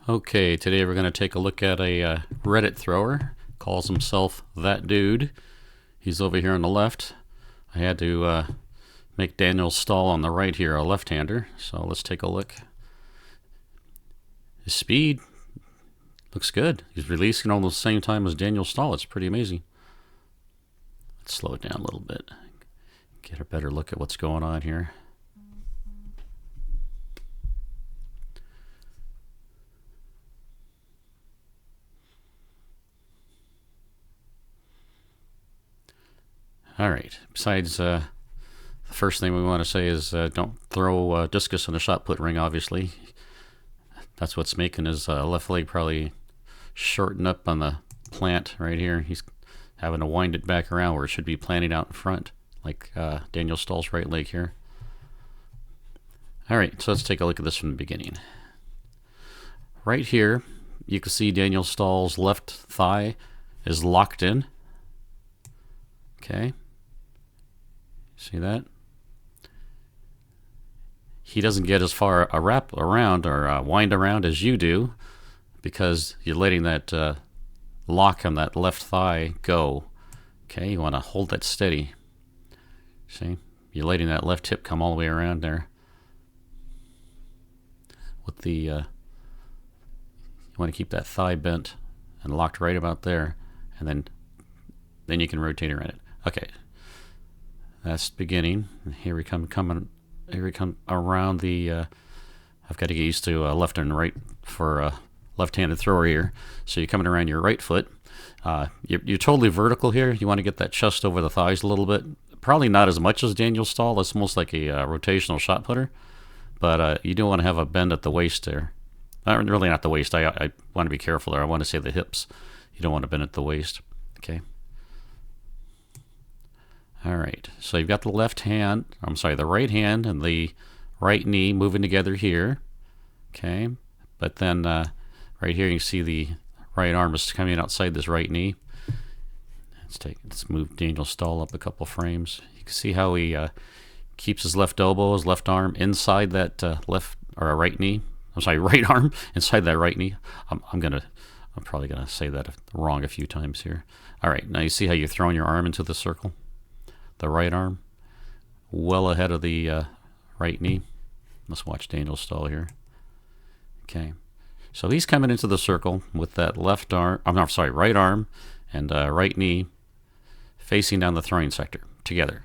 Okay, today we're going to take a look at a Reddit thrower. Calls himself ThatDude. He's over here on the left. I had to make Daniel Stahl on the right here, a left-hander. So let's take a look. His speed looks good. He's releasing almost the same time as Daniel Stahl. It's pretty amazing. Let's slow it down a little bit. Get a better look at what's going on here. All right. Besides, the first thing we want to say is don't throw Discus in the shot put ring, obviously. That's what's making his left leg probably shorten up on the plant right here. He's having to wind it back around where it should be planting out in front, like Daniel Stahl's right leg here. All right, so let's take a look at this from the beginning. Right here, you can see Daniel Stahl's left thigh is locked in. Okay. See that? He doesn't get as far a wrap around or wind around as you do because you're letting that lock on that left thigh go. Okay, you want to hold that steady. See? You're letting that left hip come all the way around there. With the you want to keep that thigh bent and locked right about there, and then you can rotate around it. Okay. That's beginning. Here we come around the I've got to get used to left and right for a left-handed thrower here. So you're coming around your right foot. You're totally vertical here. You want to get that chest over the thighs a little bit. Probably not as much as Daniel Stahl. It's almost like a rotational shot putter. But you do want to have a bend at the waist there. Really not the waist. I want to be careful there. I want to say the hips. You don't want to bend at the waist. Okay. All right, so you've got the the right hand and the right knee moving together here. Okay, but then right here you can see the right arm is coming outside this right knee. Let's move Daniel Stahl up a couple frames. You can see how he keeps his left elbow, his left arm inside that right knee. Right arm inside that right knee. I'm probably gonna say that wrong a few times here. All right, now you see how you're throwing your arm into the circle. The right arm well ahead of the right knee. Let's watch Daniel Stahl here. Okay, so he's coming into the circle with that right arm and right knee facing down the throwing sector together.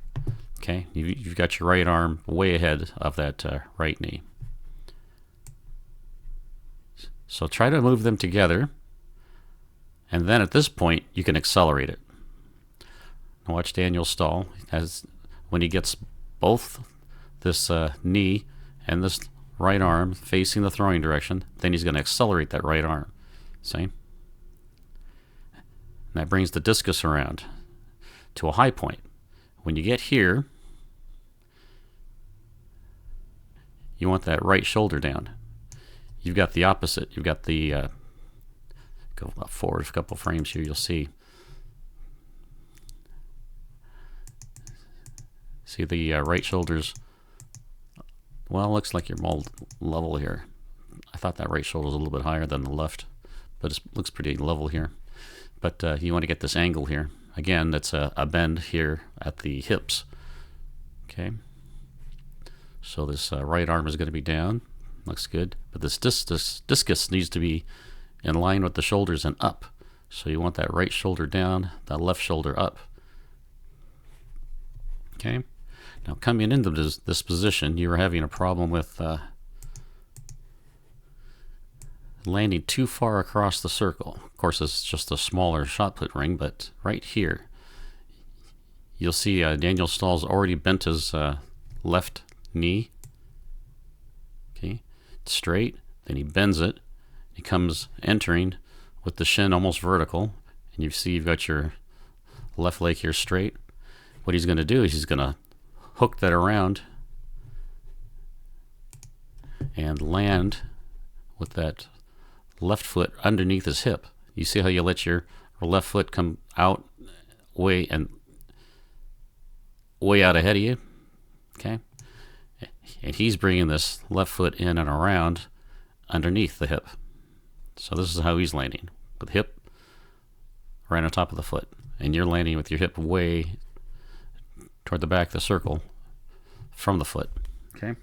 Okay, you've got your right arm way ahead of that right knee. So try to move them together, and then at this point you can accelerate it. Now watch Daniel Stahl when he gets both this knee and this right arm facing the throwing direction, then he's going to accelerate that right arm. See? And that brings the discus around to a high point. When you get here, you want that right shoulder down. You've got the opposite. You've got the go forward a couple frames here, you'll see. See the right shoulder's, well, looks like you're more level here. I thought that right shoulder was a little bit higher than the left, but it looks pretty level here. But you want to get this angle here. Again, that's a bend here at the hips. Okay. So this right arm is going to be down. Looks good. But this discus needs to be in line with the shoulders and up. So you want that right shoulder down, that left shoulder up. Okay. Now coming into this position, you were having a problem with landing too far across the circle. Of course, it's just a smaller shot put ring, but right here, you'll see Daniel Stahl's already bent his left knee. Okay, straight. Then he bends it. He comes entering with the shin almost vertical, and you see you've got your left leg here straight. What he's going to do is he's going to hook that around and land with that left foot underneath his hip. You see how you let your left foot come out way out ahead of you? Okay? And he's bringing this left foot in and around underneath the hip. So this is how he's landing, with hip right on top of the foot. And you're landing with your hip way toward the back of the circle from the foot. Okay?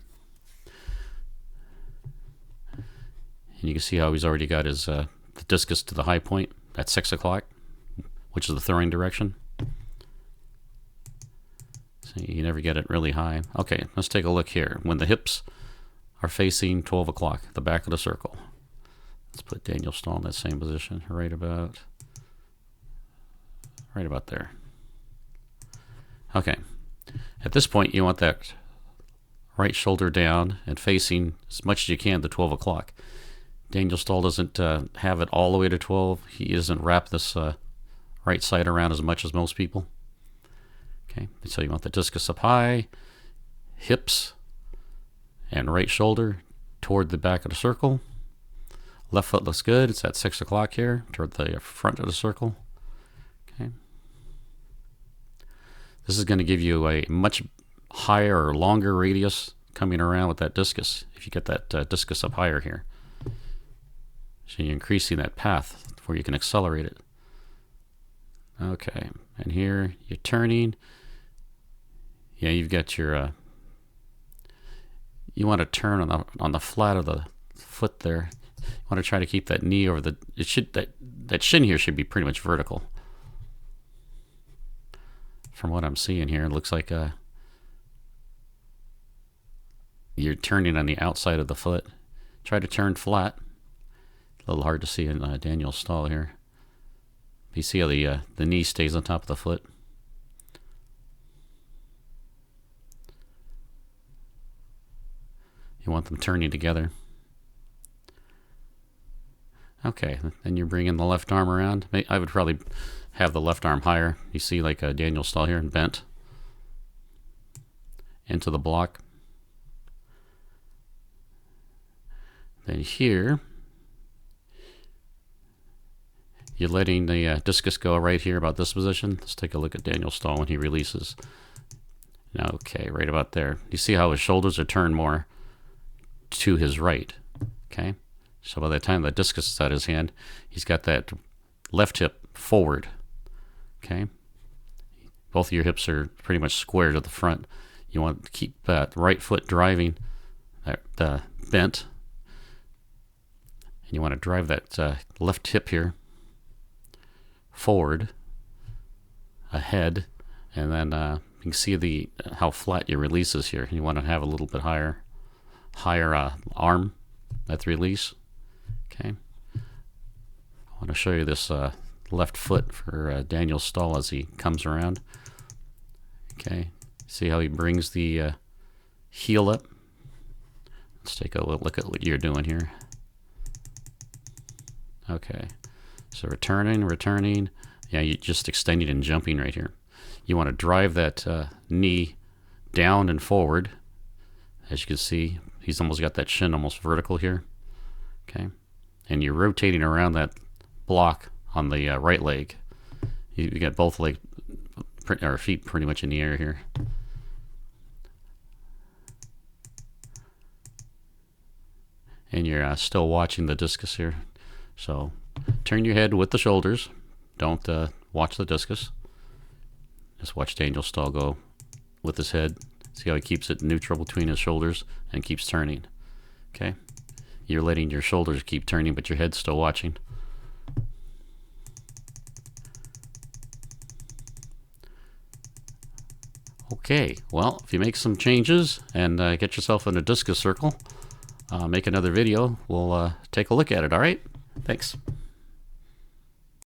And you can see how he's already got his the discus to the high point at 6 o'clock, which is the throwing direction. So you never get it really high. Okay, let's take a look here. When the hips are facing 12 o'clock, the back of the circle. Let's put Daniel Stahl in that same position, right about there. Okay, at this point you want that right shoulder down and facing as much as you can to 12 o'clock. Daniel Stahl doesn't have it all the way to 12. He doesn't wrap this right side around as much as most people. Okay, so you want the discus up high, hips and right shoulder toward the back of the circle. Left foot looks good. It's at 6 o'clock here, toward the front of the circle. Okay. This is going to give you a much higher or longer radius coming around with that discus, if you get that discus up higher here. So you're increasing that path where you can accelerate it. Okay, and here you're turning. Yeah, you've got your, you want to turn on the flat of the foot there. You want to try to keep that knee over the, that shin here should be pretty much vertical. From what I'm seeing here, it looks like you're turning on the outside of the foot. Try to turn flat. A little hard to see in Daniel Stahl here. You see how the knee stays on top of the foot. You want them turning together. Okay, then you're bringing the left arm around. I would probably have the left arm higher. You see like Daniel Stahl here, and bent into the block. Then here, you're letting the discus go right here about this position. Let's take a look at Daniel Stahl when he releases. Okay, right about there. You see how his shoulders are turned more to his right. Okay, so by the time the discus is out of his hand, he's got that left hip forward. Okay, both of your hips are pretty much square to the front. You want to keep that right foot driving that bent, and you want to drive that left hip here forward, ahead, and then you can see how flat your release is here. You want to have a little bit higher arm at the release. Okay, I want to show you this left foot for Daniel Stahl as he comes around. Okay, see how he brings the heel up. Let's take a look at what you're doing here. Okay, so returning. Yeah, you're just extending and jumping right here. You want to drive that knee down and forward. As you can see, he's almost got that shin almost vertical here. Okay, and you're rotating around that block on the right leg. You got both feet pretty much in the air here. And you're still watching the discus here. So turn your head with the shoulders. Don't watch the discus. Just watch Daniel Stahl go with his head. See how he keeps it neutral between his shoulders and keeps turning. Okay? You're letting your shoulders keep turning, but your head's still watching. Okay, well, if you make some changes and get yourself in a discus circle, make another video, we'll take a look at it, all right? Thanks.